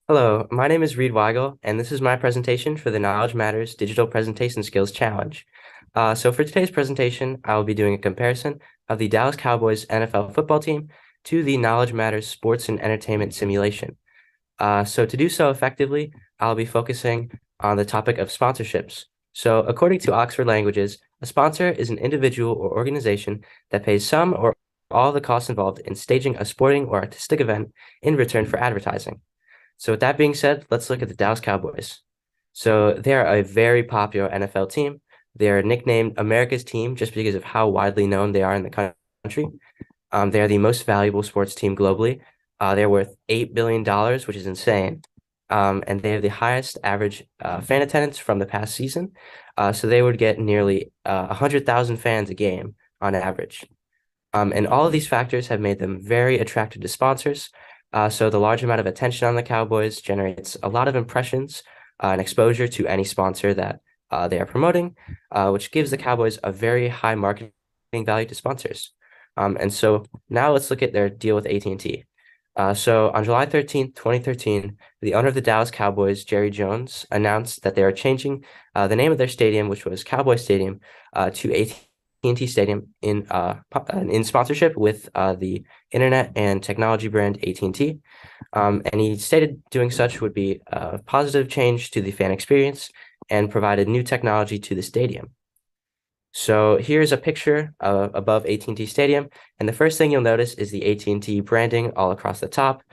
Hello, my name is Reid Wygal, and this is my presentation for the Knowledge Matters Digital Presentation Skills Challenge. So for today's presentation, I will be doing a comparison of the Dallas Cowboys NFL football team to the Knowledge Matters Sports and Entertainment Simulation. So to do so effectively, I'll be focusing on the topic of sponsorships. So according to Oxford Languages, a sponsor is an individual or organization that pays some or all the costs involved in staging a sporting or artistic event in return for advertising. So with that being said, let's look at the Dallas Cowboys. So they are a very popular NFL team. They are nicknamed America's team just because of how widely known they are in the country. They are the most valuable sports team globally. They're worth $8 billion, which is insane. And they have the highest average fan attendance from the past season. So they would get nearly 100,000 fans a game on average. And all of these factors have made them very attractive to sponsors. So the large amount of attention on the Cowboys generates a lot of impressions and exposure to any sponsor that they are promoting, which gives the Cowboys a very high marketing value to sponsors. And so now let's look at their deal with AT&T. So on July 13th, 2013, the owner of the Dallas Cowboys, Jerry Jones, announced that they are changing the name of their stadium, which was Cowboy Stadium, to AT&T Stadium in sponsorship with the internet and technology brand AT&T. And he stated doing such would be a positive change to the fan experience and provided new technology to the stadium. So here's a picture above AT&T Stadium, and the first thing you'll notice is the AT&T branding all across the top.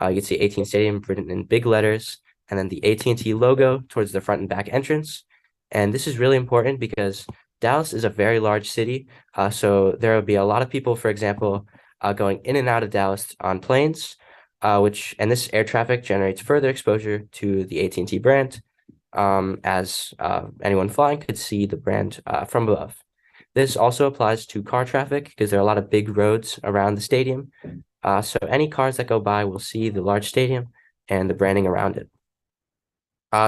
You can see AT&T Stadium written in big letters, and then the AT&T logo towards the front and back entrance. And this is really important because Dallas is a very large city, so there will be a lot of people, for example, going in and out of Dallas on planes, and this air traffic generates further exposure to the AT&T brand as anyone flying could see the brand from above. This also applies to car traffic because there are a lot of big roads around the stadium. So any cars that go by will see the large stadium and the branding around it.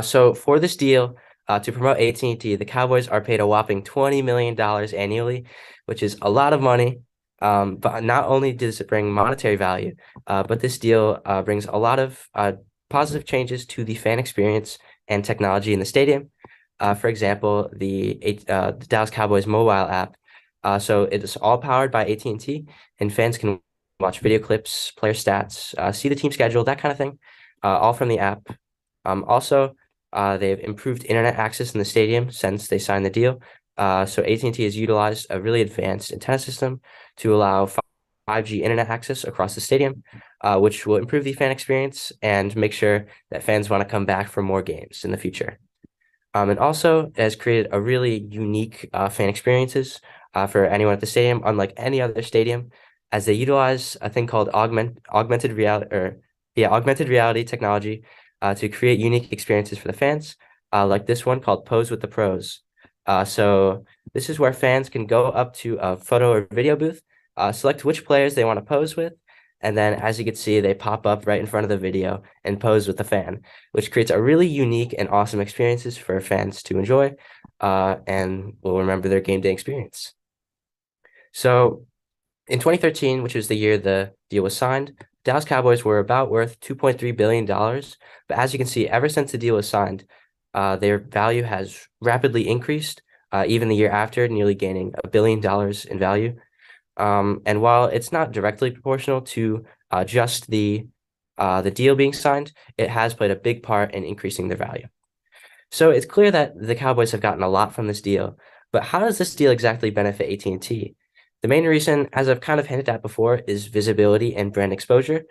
So for this deal, to promote AT&T, the Cowboys are paid a whopping $20 million annually, which is a lot of money. But not only does it bring monetary value, but this deal brings a lot of positive changes to the fan experience and technology in the stadium. For example, the Dallas Cowboys mobile app. So it is all powered by AT&T, and fans can watch video clips, player stats, see the team schedule, that kind of thing, all from the app. Also, they've improved internet access in the stadium since they signed the deal. So AT&T has utilized a really advanced antenna system to allow 5G internet access across the stadium, which will improve the fan experience and make sure that fans want to come back for more games in the future. And also, it has created a really unique fan experiences for anyone at the stadium, unlike any other stadium, as they utilize a thing called augmented reality technology to create unique experiences for the fans, like this one called Pose with the Pros. So this is where fans can go up to a photo or video booth, select which players they want to pose with, and then as you can see, they pop up right in front of the video and pose with the fan, which creates a really unique and awesome experiences for fans to enjoy, and will remember their game day experience. So in 2013, which was the year the deal was signed, Dallas Cowboys were about worth $2.3 billion. But as you can see, ever since the deal was signed, their value has rapidly increased, even the year after, nearly gaining $1 billion in value. And while it's not directly proportional to just the deal being signed, it has played a big part in increasing their value. So it's clear that the Cowboys have gotten a lot from this deal, but how does this deal exactly benefit AT&T? The main reason, as I've kind of hinted at before, is visibility and brand exposure.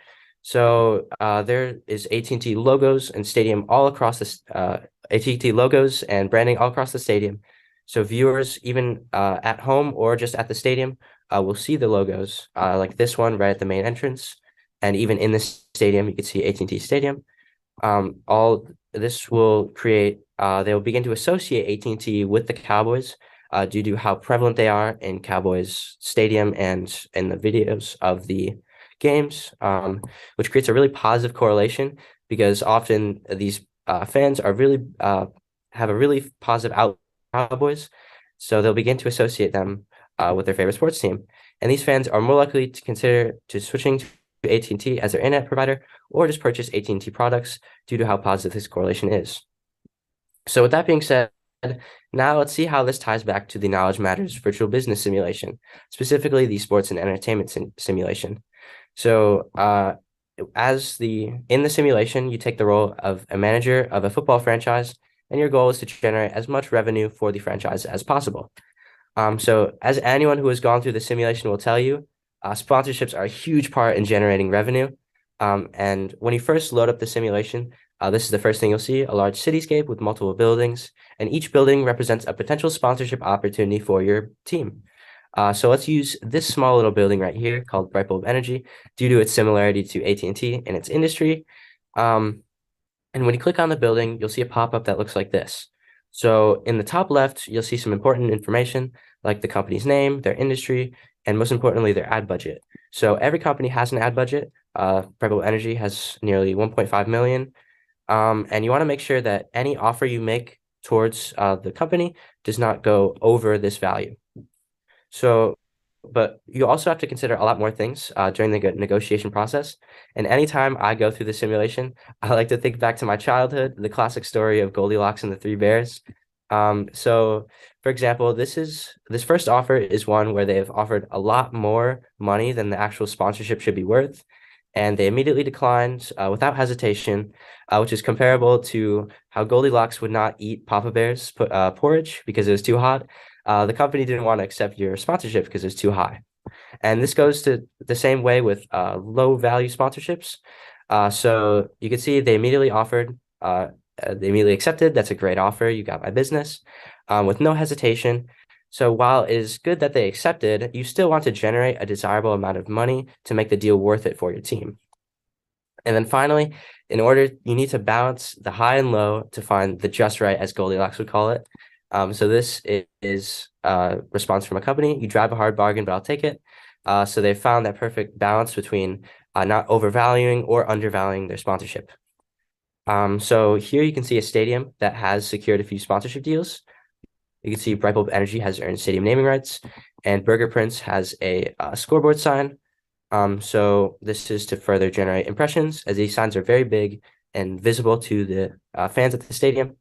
So there is AT&T logos and stadium all across this AT&T logos and branding all across the stadium. So viewers, even at home or just at the stadium, will see the logos like this one right at the main entrance, and even in the stadium, you can see AT&T Stadium. All this will create. They will begin to associate AT&T with the Cowboys due to how prevalent they are in Cowboys Stadium and in the videos of the games, which creates a really positive correlation because often these fans are really have a really positive outlook on Cowboys, so they'll begin to associate them with their favorite sports team, and these fans are more likely to consider switching AT&T as their internet provider or just purchase AT&T products due to how positive this correlation is. So with that being said, now let's see how this ties back to the Knowledge Matters virtual business simulation, specifically the sports and entertainment simulation. So in the simulation, you take the role of a manager of a football franchise, and your goal is to generate as much revenue for the franchise as possible. So as anyone who has gone through the simulation will tell you, sponsorships are a huge part in generating revenue. And when you first load up the simulation, this is the first thing you'll see, a large cityscape with multiple buildings, and each building represents a potential sponsorship opportunity for your team. So let's use this small little building right here called Brightbulb Energy due to its similarity to AT&T in its industry. And when you click on the building, you'll see a pop-up that looks like this. So in the top left, you'll see some important information like the company's name, their industry, and most importantly, their ad budget. So every company has an ad budget. Brightbulb Energy has nearly 1.5 million. And you want to make sure that any offer you make towards the company does not go over this value. So, but you also have to consider a lot more things during the negotiation process. And anytime I go through the simulation, I like to think back to my childhood, the classic story of Goldilocks and the Three Bears. So for example, this first offer is one where they have offered a lot more money than the actual sponsorship should be worth. And they immediately declined without hesitation, which is comparable to how Goldilocks would not eat Papa Bear's porridge because it was too hot. The company didn't want to accept your sponsorship because it was too high. And this goes to the same way with low value sponsorships. So you can see they immediately accepted. That's a great offer. You got my business with no hesitation. So while it is good that they accepted, you still want to generate a desirable amount of money to make the deal worth it for your team. And then finally, you need to balance the high and low to find the just right, as Goldilocks would call it. So this is a response from a company. You drive a hard bargain, but I'll take it. So they found that perfect balance between not overvaluing or undervaluing their sponsorship. So here you can see a stadium that has secured a few sponsorship deals. You can see Brightbulb Energy has earned stadium naming rights, and Burger Prince has a scoreboard sign. So this is to further generate impressions, as these signs are very big and visible to the fans at the stadium.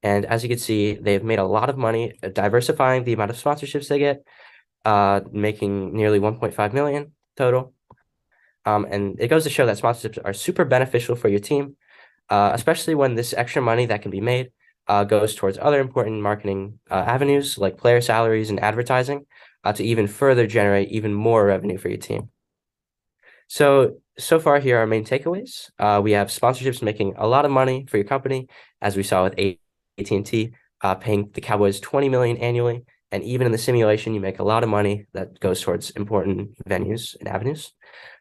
And as you can see, they've made a lot of money diversifying the amount of sponsorships they get, making nearly 1.5 million total. And it goes to show that sponsorships are super beneficial for your team, especially when this extra money that can be made goes towards other important marketing avenues like player salaries and advertising to even further generate even more revenue for your team. So far here are our main takeaways. We have sponsorships making a lot of money for your company, as we saw with AT&T paying the Cowboys 20 million annually. And even in the simulation, you make a lot of money that goes towards important venues and avenues.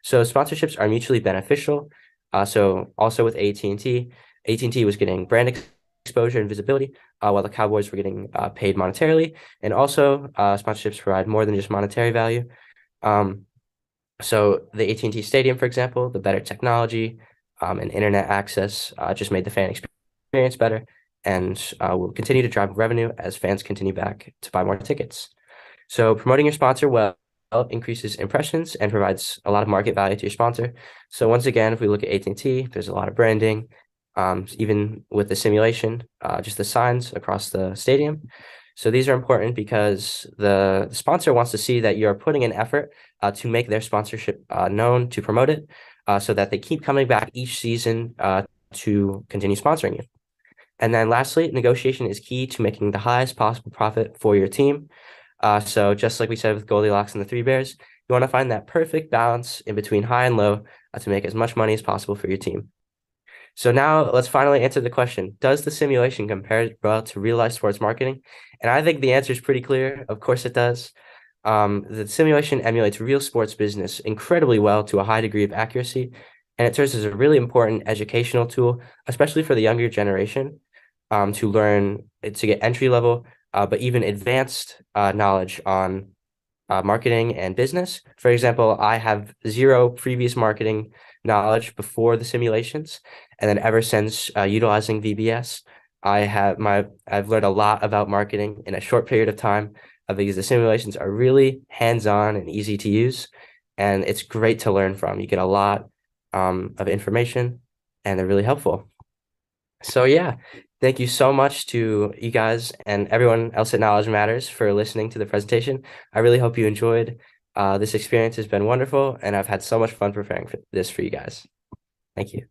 So sponsorships are mutually beneficial. So also with AT&T, AT&T was getting brand exposure and visibility, while the Cowboys were getting paid monetarily. And also sponsorships provide more than just monetary value. So the AT&T Stadium, for example, the better technology and internet access just made the fan experience better and will continue to drive revenue as fans continue back to buy more tickets. So promoting your sponsor well increases impressions and provides a lot of market value to your sponsor. So once again, if we look at AT&T, there's a lot of branding, even with the simulation, just the signs across the stadium. So these are important because the sponsor wants to see that you're putting an effort to make their sponsorship known, to promote it, so that they keep coming back each season to continue sponsoring you. And then lastly, negotiation is key to making the highest possible profit for your team. So just like we said with Goldilocks and the Three Bears, you want to find that perfect balance in between high and low to make as much money as possible for your team. So now let's finally answer the question, does the simulation compare well to real life sports marketing? And I think the answer is pretty clear. Of course it does. The simulation emulates real sports business incredibly well to a high degree of accuracy, and it serves as a really important educational tool, especially for the younger generation, to learn, to get entry level, but even advanced knowledge on marketing and business. For example, I have zero previous marketing knowledge before the simulations, and then ever since utilizing VBS, I've learned a lot about marketing in a short period of time because the simulations are really hands-on and easy to use. and it's great to learn from. You get a lot of information, and they're really helpful. So yeah, thank you so much to you guys and everyone else at Knowledge Matters for listening to the presentation. I really hope you enjoyed. This experience has been wonderful, and I've had so much fun preparing for this for you guys. Thank you.